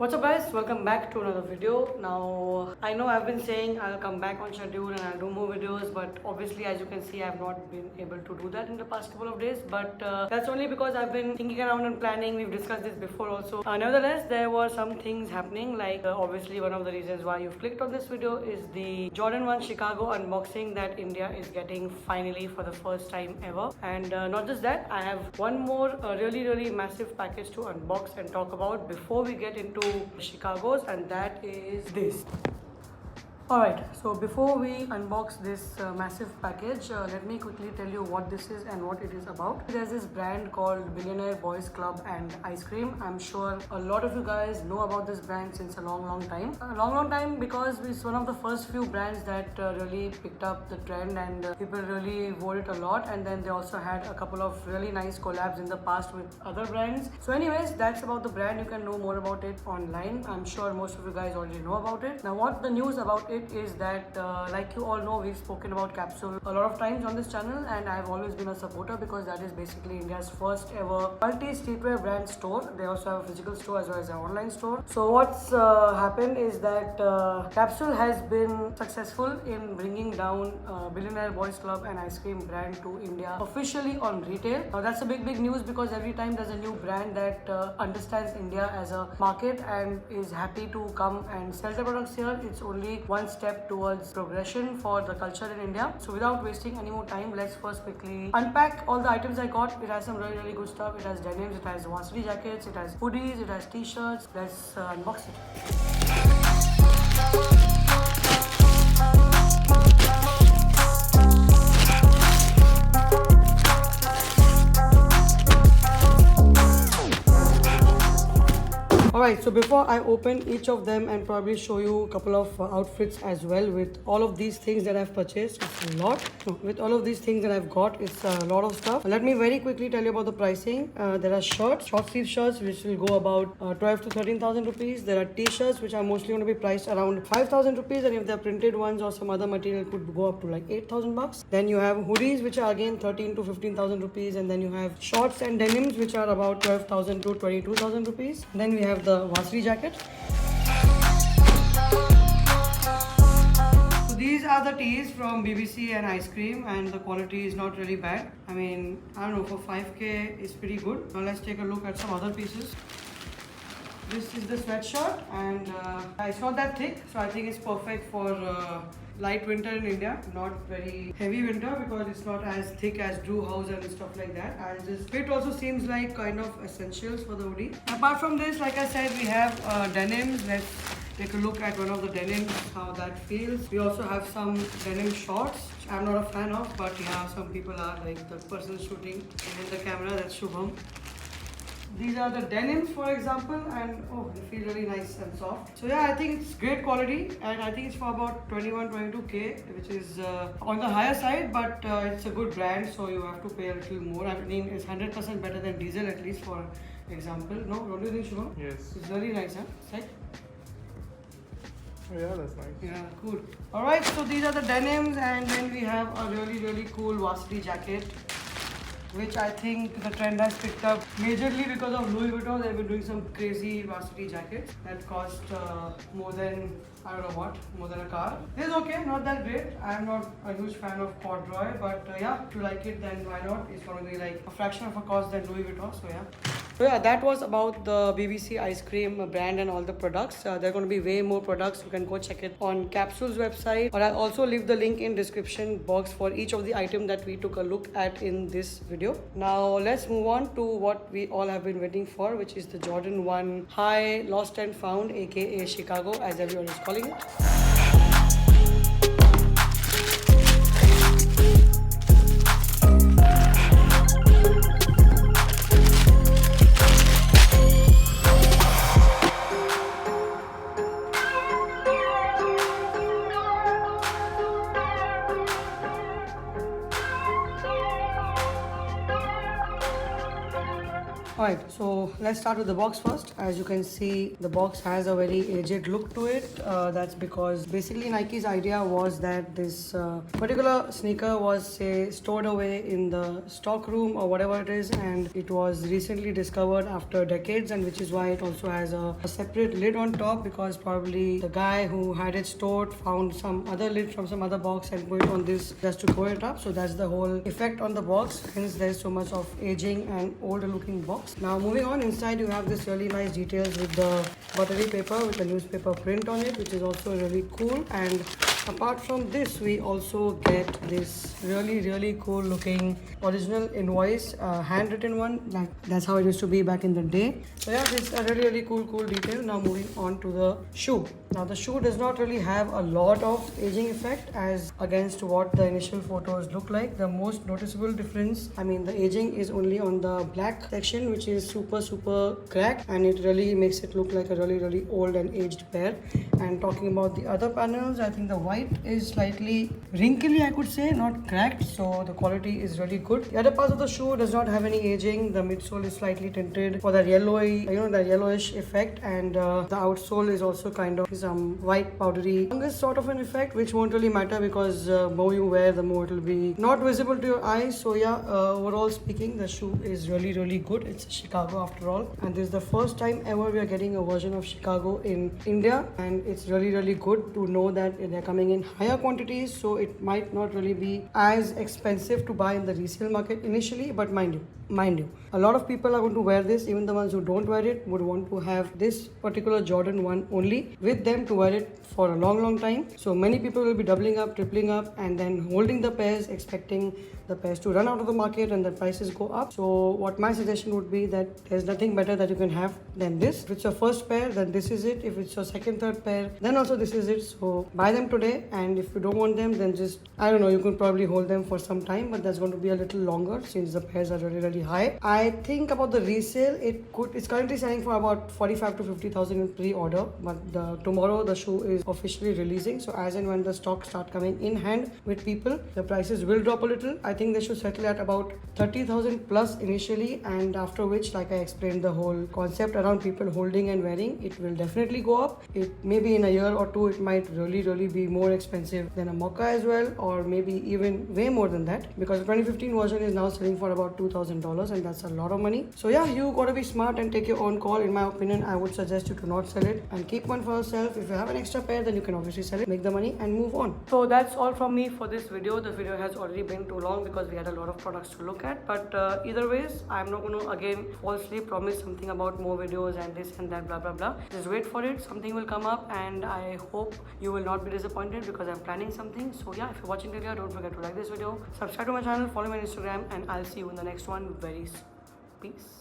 What's up guys, welcome back to another video. Now I know I've been saying I'll come back on schedule and I'll do more videos, but obviously as you can see I've not been able to do that in the past couple of days, but that's only because I've been thinking around and planning. We've discussed this before also. Nevertheless, there were some things happening, like obviously one of the reasons why you've clicked on this video is the Jordan 1 Chicago unboxing that India is getting finally for the first time ever. And not just that, I have one more really massive package to unbox and talk about before we get into Chicago's, and that is this. Alright, so before we unbox this massive package, let me quickly tell you what this is and what it is about. There's this brand called Billionaire Boys Club and Ice Cream. I'm sure a lot of you guys know about this brand since a long time. A long time because it's one of the first few brands that really picked up the trend and people really wore it a lot, and then they also had a couple of really nice collabs in the past with other brands. So anyways, that's about the brand. You can know more about it online. I'm sure most of you guys already know about it. Now what the news about it is that like you all know, we've spoken about Capsule a lot of times on this channel, and I've always been a supporter because that is basically India's first ever multi-streetwear brand store. They also have a physical store as well as an online store. So what's happened is that Capsule has been successful in bringing down Billionaire Boys Club and Ice Cream brand to India officially on retail. Now that's a big news because every time there's a new brand that understands India as a market and is happy to come and sell their products here, it's only one step towards progression for the culture in India. So without wasting any more time, let's first quickly unpack all the items I got. It has some really good stuff. It has denims, it has varsity jackets, it has hoodies, it has t-shirts. Let's unbox it. Alright, so before I open each of them and probably show you a couple of outfits as well with all of these things that I've purchased, it's a lot. With all of these things that I've got, it's a lot of stuff. Let me very quickly tell you about the pricing. There are shirts, short sleeve shirts, which will go about 12 to 13,000 rupees. There are t-shirts, which are mostly going to be priced around 5,000 rupees, and if they're printed ones or some other material, could go up to like 8,000 bucks. Then you have hoodies, which are again 13 to 15,000 rupees, and then you have shorts and denims, which are about 12,000 to 22,000 rupees. Then we have the varsity jacket. So these are the tees from BBC and Ice Cream, and the quality is not really bad. I mean, I don't know, for 5k it's pretty good. Now let's take a look at some other pieces. This is the sweatshirt, and it's not that thick, so I think it's perfect for light winter in India, not very heavy winter because it's not as thick as Drew House and stuff like that. And this fit also seems like kind of essentials for the hoodie. Apart from this, like I said, we have denims. Let's take a look at one of the denims, how that feels. We also have some denim shorts, which I'm not a fan of, but yeah, some people are, like the person shooting in the camera, that's Shubham. These are the denims, for example, and oh, they feel really nice and soft. So yeah, I think it's great quality, and I think it's for about 22k, which is on the higher side, but it's a good brand, so you have to pay a little more. I mean, it's 100% better than diesel, at least, for example. No, don't you think, Shubham? Yes. It's really nice, huh? Right? Oh, yeah, that's nice. Yeah, cool. Alright, so these are the denims, and then we have a really cool varsity jacket, which I think the trend has picked up majorly because of Louis Vuitton. They've been doing some crazy varsity jackets that cost more than, I don't know what, more than a car. It's okay, not that great. I'm not a huge fan of corduroy, but yeah, if you like it, then why not? It's going to be like a fraction of a cost than Louis Vuitton, so yeah. So yeah, that was about the BBC Ice Cream brand and all the products. There are going to be way more products. You can go check it on Capsule's website, or I'll also leave the link in description box for each of the items that we took a look at in this video. Now let's move on to what we all have been waiting for, which is the Jordan 1 High Lost and Found, aka Chicago, as everyone is calling it. Alright, So let's start with the box first. As you can see, the box has a very aged look to it. That's because basically Nike's idea was that this particular sneaker was say stored away in the stock room or whatever it is, and it was recently discovered after decades, and which is why it also has a separate lid on top, because probably the guy who had it stored found some other lid from some other box and put it on this just to cover it up. So that's the whole effect on the box, hence there's so much of aging and older looking box. Now moving on, inside you have this really nice details with the buttery paper with the newspaper print on it, which is also really cool. And apart from this, we also get this really cool looking original invoice, handwritten one. That's how it used to be back in the day. So yeah, this is a really cool detail. Now moving on to the shoe. Now the shoe does not really have a lot of aging effect as against what the initial photos look like. The most noticeable difference, I mean, the aging is only on the black section, which is super cracked, and it really makes it look like a really old and aged pair. And talking about the other panels, I think the white is slightly wrinkly, I could say, not cracked, so the quality is really good. The other parts of the shoe does not have any aging. The midsole is slightly tinted for that yellowy, the yellowish effect, and the outsole is also kind of some white powdery fungus sort of an effect, which won't really matter because more you wear, the more it will be not visible to your eyes. So yeah, overall speaking, the shoe is really good. It's Chicago after all, and this is the first time ever we are getting a version of Chicago in India, and it's really good to know that they're coming in higher quantities, so it might not really be as expensive to buy in the resale market initially. But mind you, a lot of people are going to wear this. Even the ones who don't wear it would want to have this particular Jordan 1 only with them to wear it for a long time. So many people will be doubling up, tripling up, and then holding the pairs, expecting the pairs to run out of the market and the prices go up. So what my suggestion would be, that there's nothing better that you can have than this. If it's your first pair, then this is it. If it's your second, third pair, then also this is it. So buy them today, and if you don't want them, then just, I don't know, you can probably hold them for some time, but that's going to be a little longer since the pairs are really high. I think about the resale, it's currently selling for about 45 to 50,000 in pre-order, but tomorrow the shoe is officially releasing. So as and when the stock start coming in hand with people, the prices will drop a little. I think they should settle at about 30,000 plus initially, and after which, like I explained, the whole concept around people holding and wearing, it will definitely go up. It maybe in a year or two, it might really be more expensive than a Mocha as well, or maybe even way more than that, because the 2015 version is now selling for about $2,000, and that's a lot of money. So yeah, you gotta be smart and take your own call. In my opinion, I would suggest you to not sell it and keep one for yourself. If you have an extra pair, then you can obviously sell it, make the money and move on. So that's all from me for this video. The video has already been too long because we had a lot of products to look at, but either ways, I'm not going to again falsely promise something about more videos and this and that, blah. Just wait for it. Something will come up, and I hope you will not be disappointed because I'm planning something. So yeah, if you're watching till here, don't forget to like this video, subscribe to my channel, follow me on Instagram, and I'll see you in the next one very soon. Peace.